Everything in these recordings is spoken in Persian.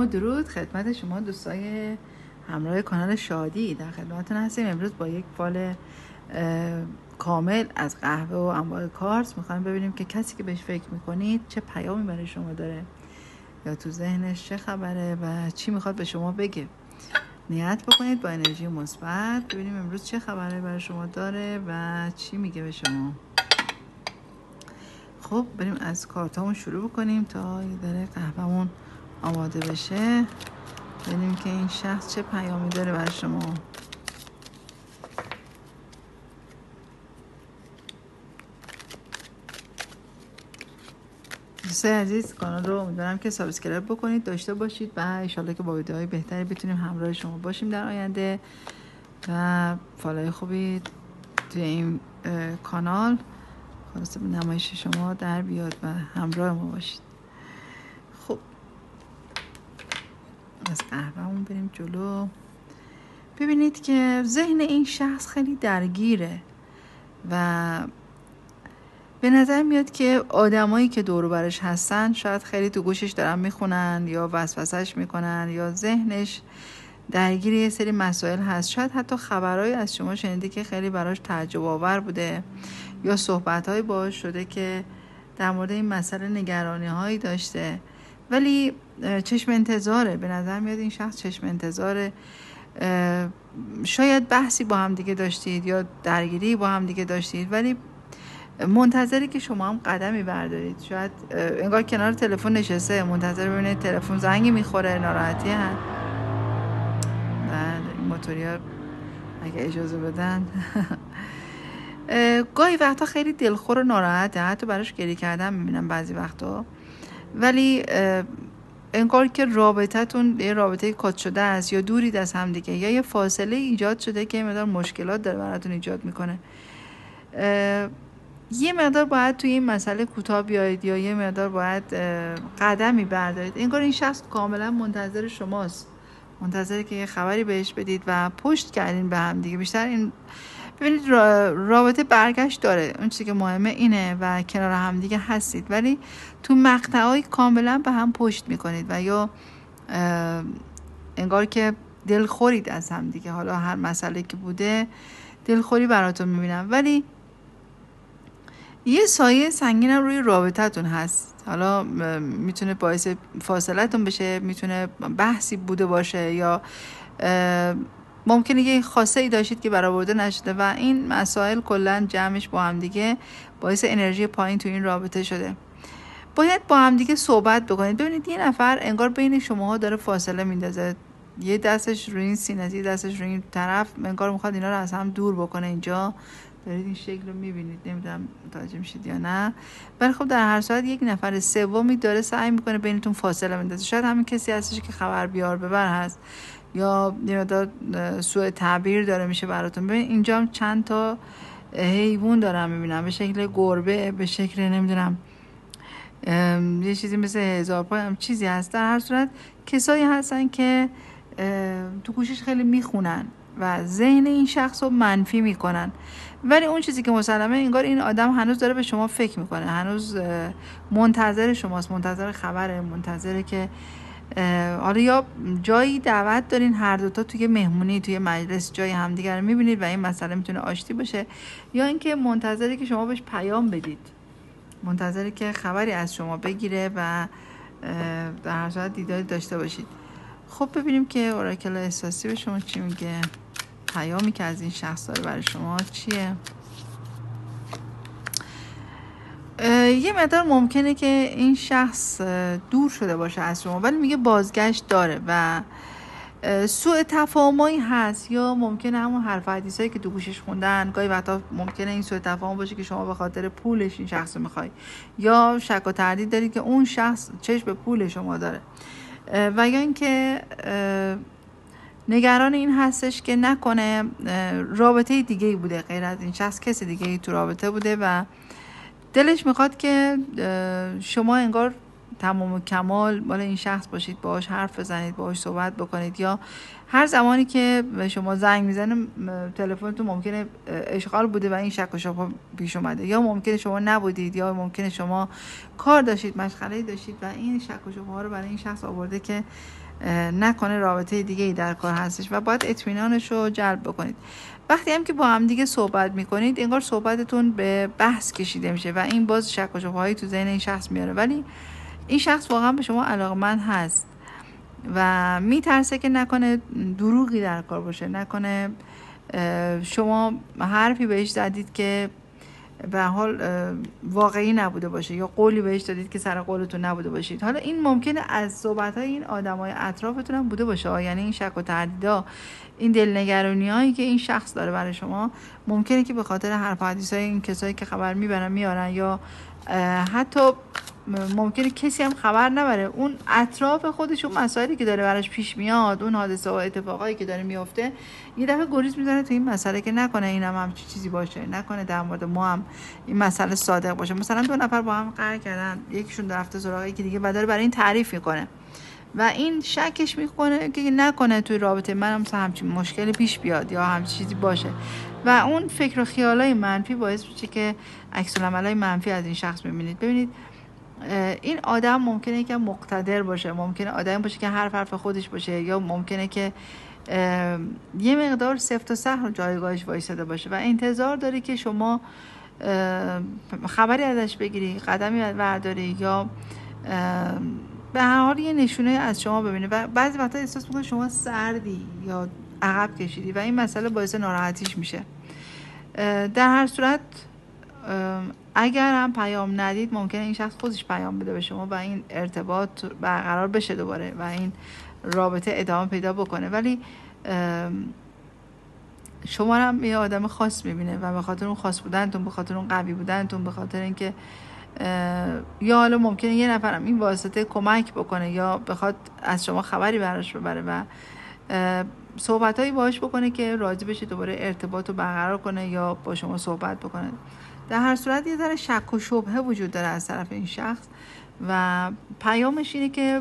درود خدمت شما دوستای همراه کانال شادی. در خدمتتون هستیم. امروز با یک فال کامل از قهوه و انواع کارت میخوایم ببینیم که کسی که بهش فکر میکنید چه پیامی برای شما داره یا تو ذهنش چه خبره و چی میخواد به شما بگه. نیت بکنید با انرژی مثبت ببینیم امروز چه خبره برای شما داره و چی میگه به شما. خب بریم از کارتامون شروع بکنیم تا یه ذره قهوه‌مون آماده بشه، ببینیم که این شخص چه پیامی داره برای شما. دوستای عزیز کانال رو امیدوارم که سابسکرایب بکنید، داشته باشید و انشالله که با ویدیوهای بهتری بتونیم همراه شما باشیم در آینده و فالای خوبی توی این کانال خلاصه به نمایش شما در بیاد و همراه ما باشید. خب از قهوه‌مون بریم جلو. ببینید که ذهن این شخص خیلی درگیره و به نظر میاد که آدمایی که دور و برش هستن شاید خیلی تو گوشش دارن میخونن یا وسوسه‌اش میکنن یا ذهنش درگیر یه سری مسائل هست. شاید حتی خبرایی از شما شنیده که خیلی براش تعجب آور بوده یا صحبت‌هایی باهاش شده که در مورد این مسئله نگرانی‌هایی داشته، ولی چشم انتظاره. به نظر میاد این شخص چشم انتظاره. شاید بحثی با هم دیگه داشتید یا درگیری با هم دیگه داشتید ولی منتظری که شما هم قدمی بردارید. شاید انگار کنار تلفن نشسته منتظر ببینید تلفن زنگی میخوره، ناراحتی هست. بله این موتوریا اگه اجازه بدن گاهی وقتا خیلی دلخور و ناراحته، حتی براش گریه کردن میبینم بعضی وقتا، ولی انگار که رابطتون یه رابطه کات شده است یا دورید از هم دیگه یا یه فاصله ایجاد شده که مقدار مشکلات داره براتون ایجاد میکنه. یه مقدار باید توی این مسئله کوتاه بیایید یا یه مقدار باید قدمی بردارید. انگار این شخص کاملا منتظر شماست، منتظره که یه خبری بهش بدید و پشت کردین به هم دیگه. بیشتر این ببینید رابطه برگشت داره، اون چیزی که مهمه اینه و کنار هم دیگه هستید، ولی تو مقطعای کاملا به هم پشت میکنید و یا انگار که دلخورید از هم دیگه. حالا هر مسئله که بوده دلخوری براتون میبینم، ولی یه سایه سنگین هم روی رابطتون هست. حالا میتونه باعث فاصلتون بشه، میتونه بحثی بوده باشه یا ممکنه یه خاصه ای داشتید که برآورده نشده و این مسائل کلا جمعش با هم دیگه باعث انرژی پایین تو این رابطه شده. باید با هم دیگه صحبت بکنید. ببینید یه نفر انگار بین شماها داره فاصله میندازه، یه دستش روی این سینه، یه دستش روی این طرف، انگار میخواد اینا رو از هم دور بکنه. اینجا دارید این شکل رو میبینید، نمیدونم متوجه میشید یا نه، ولی خب در هر صورت یک نفر سومی داره سعی میکنه بینتون فاصله بندازه. شاید همین کسی هستش که خبر بیار ببر هست یا یه سوء تعبیر داره میشه براتون. ببین اینجا هم چند تا حیوان دارم میبینم به شکل گربه، به شکل نمیدونم یه چیزی مثل هزار پای هم چیزی هست. در هر صورت کسایی هستن که تو گوشش خیلی میخونن و ذهن این شخص رو منفی میکنن، ولی اون چیزی که مسلمه انگار این آدم هنوز داره به شما فکر میکنه، هنوز منتظر شماست، منتظر خبره، منتظره که حالا یا جایی دعوت دارین هر دوتا توی مهمونی، توی مجلس جای همدیگر رو میبینید و این مسئله میتونه آشتی باشه، یا اینکه منتظره که شما بهش پیام بدید، منتظره که خبری از شما بگیره و در هر صورت دیداری داشته باشید. خب ببینیم که اوراکل احساسی به شما چی میگه، پیامی که از این شخص داره برای شما چیه. یه مقدار ممکنه که این شخص دور شده باشه از شما ولی میگه بازگشت داره و سوء تفاهمایی هست، یا ممکنه همون حرف حدیثایی که تو گوشش خوندن گاهی وقتا ممکنه این سوء تفاهم باشه که شما به خاطر پولش این شخص رو میخوای یا شک و تردید دارید که اون شخص چشم به پول شما داره، و یا اینکه نگران این هستش که نکنه رابطه دیگه ای بوده غیر از این شخص، کسی دیگه ای تو رابطه بوده و دلش میخواد که شما انگار تمام و کمال مال این شخص باشید، باهاش حرف بزنید، باهاش صحبت بکنید، یا هر زمانی که به شما زنگ میزنه تلفنتون ممکنه اشغال بوده و این شک و شبهه پیش اومده، یا ممکنه شما نبودید، یا ممکنه شما کار داشتید، مشغله‌ای داشتید و این شک و شبهه رو برای این شخص آورده که نکنه رابطه دیگه ای در کار هستش و باید اطمینانش رو جلب بکنید. وقتی هم که با هم دیگه صحبت میکنید انگار صحبتتون به بحث کشیده میشه و این باز شک و شبهه‌ای تو ذهن این شخص میاره، ولی این شخص واقعا به شما علاقمند هست و میترسه که نکنه دروغی در کار باشه، نکنه شما حرفی بهش زدید که به حال واقعی نبوده باشه یا قولی بهش دادید که سر قولتون نبوده باشید. حالا این ممکنه از صحبت‌های این آدمای اطرافتون هم بوده باشه، یعنی این شک و تردیدا، این دلنگرانی‌هایی که این شخص داره برای شما ممکنه که به خاطر حرف و حدیث‌های این کسایی که خبر میبرن میارن، یا حتی ممکنه کسی هم خبر نبره، اون اطراف خودش اون مسائلی که داره براش پیش میاد، اون حادثه و اتفاقایی که داره میفته، یه دفعه گریز میزنه تو این مسئله که نکنه اینم هم چیزی باشه، نکنه در مورد ما هم این مسئله صادق باشه. مثلا 2 نفر با هم قرار کردن، یکیشون رفته سراغ یکی دیگه و داره برای این تعریف میکنه و این شکش میکنه که نکنه توی رابطه منم همچین مشکلی پیش بیاد یا همچین چیزی باشه و اون فکر و خیالای منفی باعث میشه که عکس العملای منفی از این شخص ببینید. ببینید این آدم ممکنه یکم مقتدر باشه، ممکنه آدم باشه که حرف خودش باشه، یا ممکنه که یه مقدار سفت و سخت جایگاهش وایساده باشه و انتظار داره که شما خبری ازش بگیری، قدمی برداری یا به هر حال یه نشونه از شما ببینه و بعضی وقتا احساس میکنه شما سردی یا عقب کشیدی و این مسئله باعث ناراحتیش میشه. در هر صورت اگر هم پیام ندید ممکنه این شخص خودش پیام بده به شما و این ارتباط برقرار بشه دوباره و این رابطه ادامه پیدا بکنه، ولی شما هم یه آدم خاص میبینه و به خاطر اون خاص بودنتون، به خاطر اون قوی بودنتون، به خاطر اینکه یا حالا ممکنه یه نفرم این واسطه کمک بکنه یا بخواد از شما خبری براش ببره و صحبتایی باهاش بکنه که راضی بشه دوباره ارتباط رو برقرار کنه یا با شما صحبت بکنه. در هر صورت یه ذره شک و شبهه وجود داره از طرف این شخص و پیامش اینه که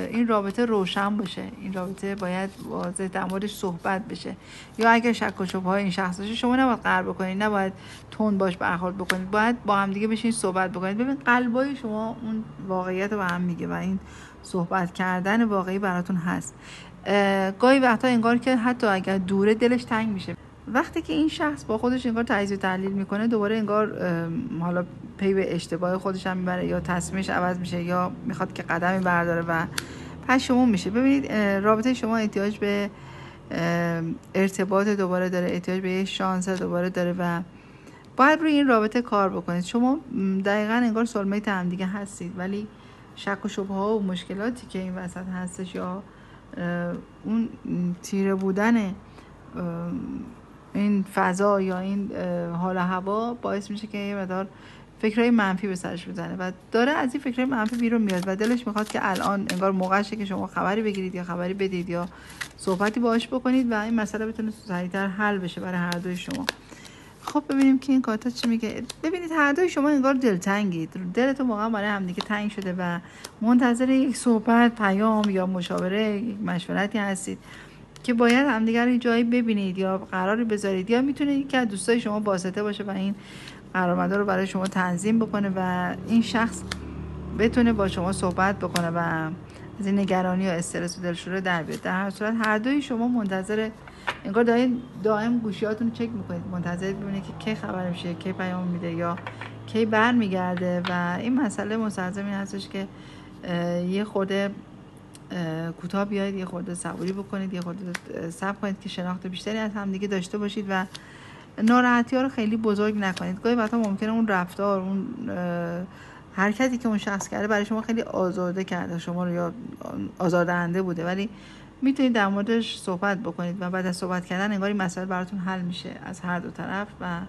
این رابطه روشن باشه، این رابطه باید واضح در موردش صحبت بشه، یا اگر شک و شبهه این شخص باشه شما نباید قهر بکنید، نباید تند باش برخورد بکنید، باید با هم دیگه بشین صحبت بکنید. ببین قلبای شما اون واقعیت رو به هم میگه و این صحبت کردن واقعی براتون هست. گاهی وقتا انگار که حتی اگر دوره دلش تنگ میشه وقتی که این شخص با خودش انگار تجزیه و تحلیل میکنه، دوباره انگار حالا پی به اشتباه خودش هم میبره یا تصمیمش عوض میشه یا میخواد که قدمی برداره و پشیمون میشه. ببینید رابطه شما احتیاج به ارتباط دوباره داره، احتیاج به یه شانس دوباره داره و باید روی این رابطه کار بکنید. شما دقیقاً انگار سولمیت هم دیگه هستید، ولی شک و شبهه ها و مشکلاتی که این وسط هستش یا اون تیره بودن این فضا یا این حال هوا باعث میشه که یه مقدار فکرهای منفی به سرش بزنه و داره از این فکرهای منفی بیرون میاد و دلش میخواد که الان انگار موقعشه که شما خبری بگیرید یا خبری بدید یا صحبتی باهاش بکنید و این مسئله بتونه سریعتر حل بشه برای هر دوی شما. خب ببینیم که این کارتا چی میگه. ببینید هر دوی شما انگار دلتنگید، دلتون واقعا برای همدیگه تنگ شده و منتظر یک صحبت، پیام یا مشاوره، یک مشورتی هستید که باید همدیگر رو جایی ببینید یا قراری بذارید، یا میتونه یکی از دوستای شما واسطه باشه و این قرارداد رو برای شما تنظیم بکنه و این شخص بتونه با شما صحبت بکنه و از این نگرانی و استرس و دلشوره در بیاد. در هر صورت هر دوی شما منتظر، انگار دائم گوشیاتون رو چک میکنید، منتظر ببینید که کی خبر میشه، کی پیام میده یا کی برمیگرده و این مسئله مستلزم این هستش که یه خورده کوتاه بیاید، یه خورده صبوری بکنید، یه خورده صبر کنید که شناخت بیشتری از هم دیگه داشته باشید و ناراحتی‌ها رو خیلی بزرگ نکنید. گاهی وقتا ممکنه اون رفتار، اون حرکتی که اون شخص کرده برای شما خیلی آزرده کرده شما رو یا آزاردهنده بوده، ولی میتونید در موردش صحبت بکنید و بعد از صحبت کردن انگار این مسئله براتون حل میشه از هر دو طرف و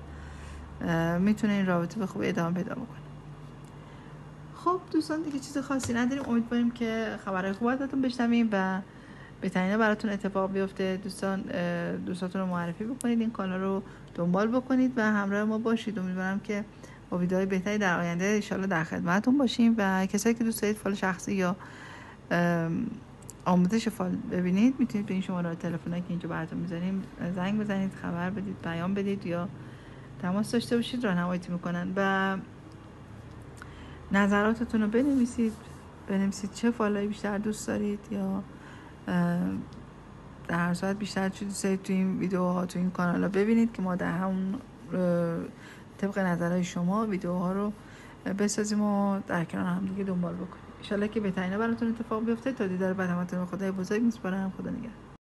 میتونه این رابطه به خوبی ادامه پیدا بکنه. خب دوستان دیگه چیز خاصی نداریم، امیدواریم که خبرهای خوب ازتون بشنویم و بهترین براتون اتفاق بیفته. دوستاتون رو معرفی بکنید، این کانال رو دنبال بکنید و همراه ما باشید. امیدوارم که با ویدیوهای بهتری در آینده ان شاء الله در خدمتتون باشیم و کسایی که دوست دارید فال شخصی یا آموزش فال ببینید میتونید به این شماره تلفنی که اینجا براتون میذاریم زنگ بزنید، خبر بدید، پیام بدید یا تماس داشته باشید، راهنماییتون میکنن و نظراتتون رو بنویسید چه فالایی بیشتر دوست دارید یا در هر صورت بیشتر چی دوست دارید تو این ویدیوها تو این کانال ها ببینید که ما در همون طبق نظرهای شما ویدیوها رو بسازیم و در کنار هم دیگه دنبال بکنیم. ان شاءالله که بهترین براتون اتفاق بیفته. تا دیدار بعد همتون خدای بزرگ میسپارم. خدا نگهدار.